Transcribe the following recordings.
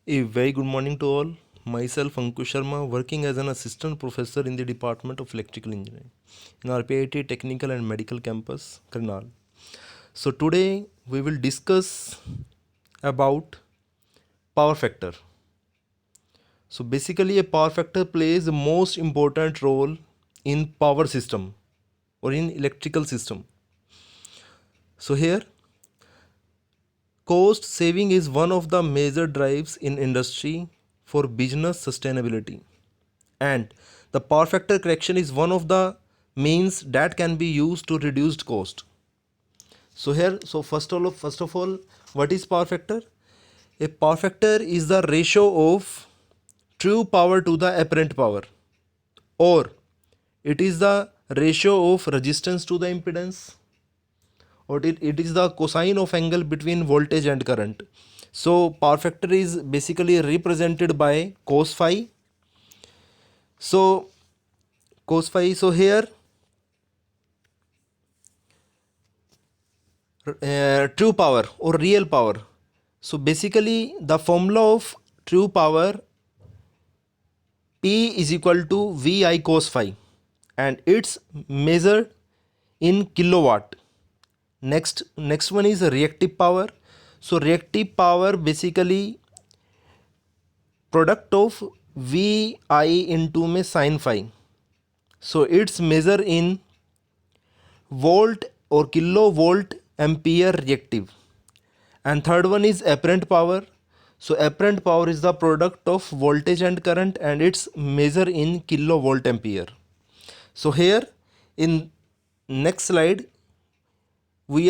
A very good morning to all. Myself Ankush Sharma, working as an assistant professor in the Department of Electrical Engineering in RPIT Technical and Medical Campus, Karnal. So today we will discuss about power factor. So basically a power factor plays the most important role in power system or in electrical system. So here cost saving is one of the major drives in industry for business sustainability. And the power factor correction is one of the means that can be used to reduce cost. So here, so first of all, what is power factor? A power factor is the ratio of true power to the apparent power, or it is the ratio of resistance to the impedance, or it is the cosine of angle between voltage and current. So power factor is basically represented by cos phi. So cos phi, so here true power or real power. So basically the formula of true power P is equal to VI cos phi, and it's measured in kilowatt. Next one is reactive power. So reactive power basically product of VI into में sin phi. So it's measured in volt or kilovolt ampere reactive. And third one is apparent power. So apparent power is the product of voltage and current, and it's measured in kilovolt ampere. So here in next slide we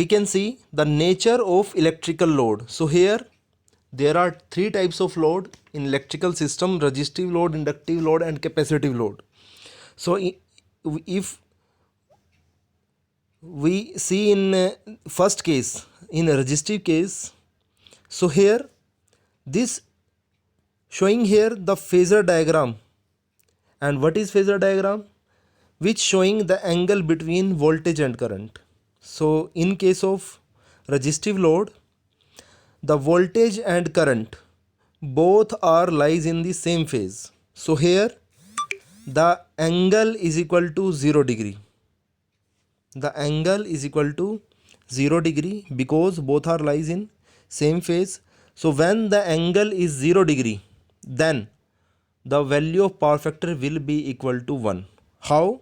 can see the nature of electrical load. So here there are three types of load in electrical system: resistive load, inductive load, and capacitive load. So if we see in first case, in a resistive case, so here this showing here the phasor diagram. And what is phasor diagram? Which showing the angle between voltage and current. So in case of resistive load, the voltage and current both are lies in the same phase. So here the angle is equal to 0 degree. The angle is equal to 0 degree because both are lies in same phase. So when the angle is 0 degree, then the value of power factor will be equal to 1. How?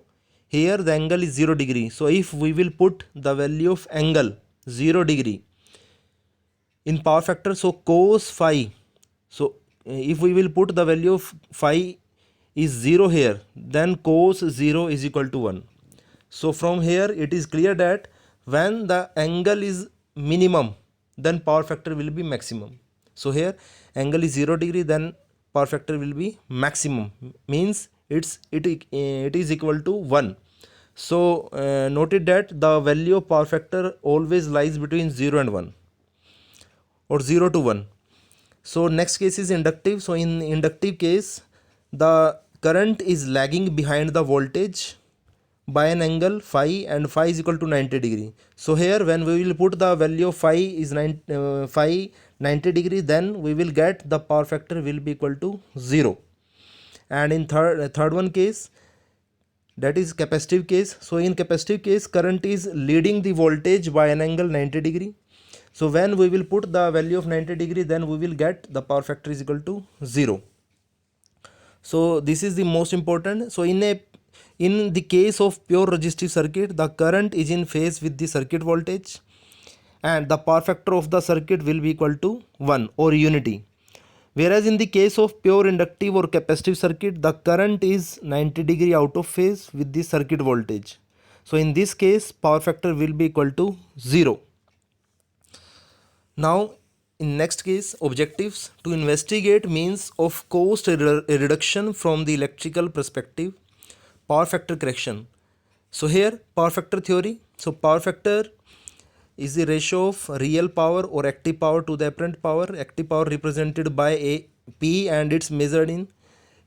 Here the angle is 0 degree. So if we will put the value of angle 0 degree in power factor, so cos phi, so if we will put the value of phi is 0 here, then cos 0 is equal to 1. So from here it is clear that when the angle is minimum, then power factor will be maximum. So here angle is 0 degree, then power factor will be maximum, means it is equal to 1. So noted that the value of power factor always lies between 0 and 1, or 0 to 1. So next case is inductive. So in inductive case, the current is lagging behind the voltage by an angle phi, and phi is equal to 90 degree. So here when we will put the value of phi is phi 90 degree, then we will get the power factor will be equal to 0. And in third one case, that is capacitive case. So in capacitive case, current is leading the voltage by an angle 90 degree. So when we will put the value of 90 degree, then we will get the power factor is equal to 0. So this is the most important. So in the case of pure resistive circuit, the current is in phase with the circuit voltage, and the power factor of the circuit will be equal to 1 or unity. Whereas in the case of pure inductive or capacitive circuit, the current is 90 degree out of phase with the circuit voltage. So in this case, power factor will be equal to 0. Now in next case, objectives: to investigate means of cost reduction from the electrical perspective, power factor correction. So here power factor theory. So power factor is the ratio of real power or active power to the apparent power. Active power represented by a P, and it's measured in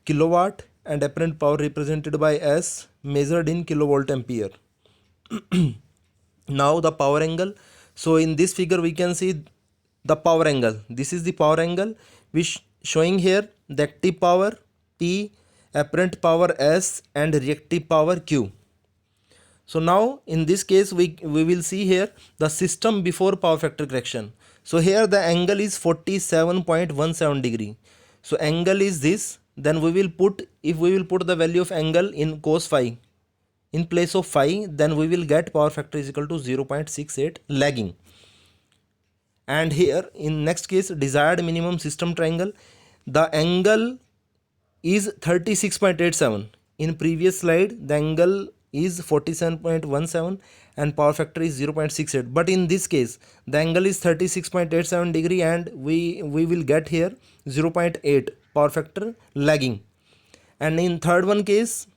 kilowatt, and apparent power represented by S, measured in kilovolt ampere. Now the power angle. So in this figure we can see the power angle. This is the power angle which showing here the active power P, apparent power S, and reactive power Q. So now in this case we will see here the system before power factor correction. So here the angle is 47.17 degree. So angle is this. Then we will put, if we will put the value of angle in cos phi in place of phi, then we will get power factor is equal to 0.68 lagging. And here in next case desired minimum system triangle, the angle is 36.87. In previous slide the angle is 47.17 and power factor is 0.68, but in this case the angle is 36.87 degree and we will get here 0.8 power factor lagging. And in third one case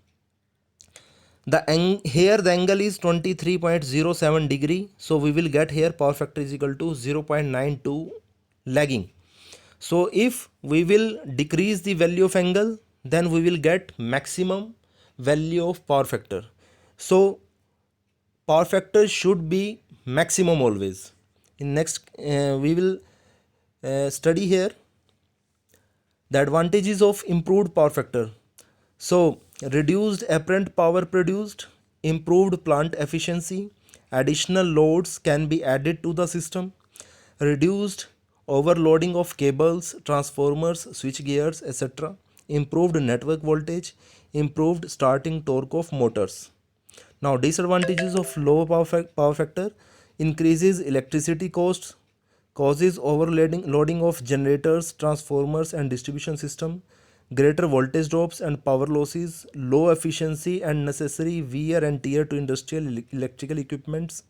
here the angle is 23.07 degree, so we will get here power factor is equal to 0.92 lagging. So if we will decrease the value of angle, then we will get maximum value of power factor. So power factor should be maximum always. In next we will study here the advantages of improved power factor. So reduced apparent power produced, improved plant efficiency, additional loads can be added to the system, reduced overloading of cables, transformers, switch gears, etc., improved network voltage, improved starting torque of motors. Now disadvantages of low power factor: increases electricity costs, causes overloading of generators, transformers and distribution system, greater voltage drops and power losses, low efficiency and necessary wear and tear to industrial electrical equipments,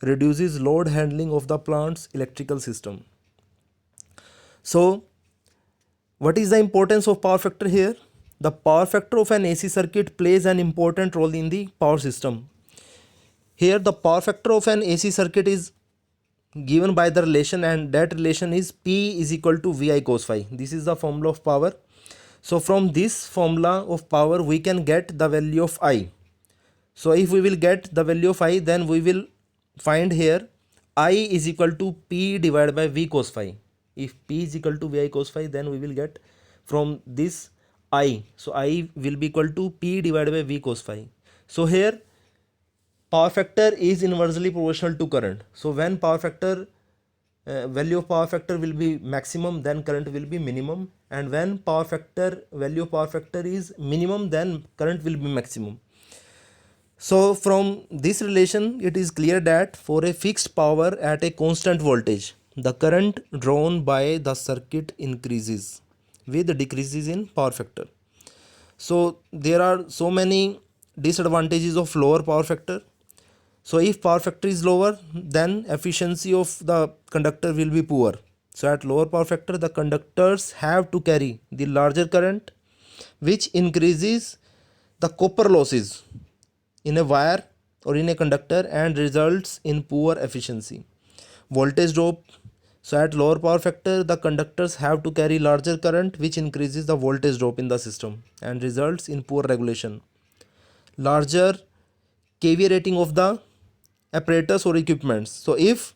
reduces load handling of the plant's electrical system. So what is the importance of power factor here? The power factor of an AC circuit plays an important role in the power system. Here the power factor of an AC circuit is given by the relation, and that relation is P is equal to VI cos phi. This is the formula of power. So from this formula of power we can get the value of I. So if we will get the value of I, then we will find here I is equal to P divided by V cos phi. If P is equal to VI cos phi, then we will get from this I. So I will be equal to P divided by V cos phi. So here power factor is inversely proportional to current. So when power factor value of power factor will be maximum, then current will be minimum, and when power factor value of power factor is minimum, then current will be maximum. So from this relation it is clear that for a fixed power at a constant voltage, the current drawn by the circuit increases with decreases in power factor. So there are so many disadvantages of lower power factor. So if power factor is lower, then efficiency of the conductor will be poor. So at lower power factor, the conductors have to carry the larger current, which increases the copper losses in a wire or in a conductor and results in poor efficiency. Voltage drop: so at lower power factor the conductors have to carry larger current, which increases the voltage drop in the system and results in poor regulation. Larger kVA rating of the apparatus or equipments: so if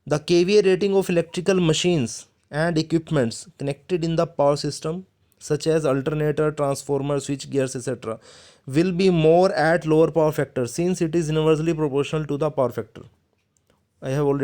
the kVA rating of electrical machines and equipments connected in the power system such as alternator, transformer, switch gears, etc., will be more at lower power factor, since it is inversely proportional to the power factor. I have already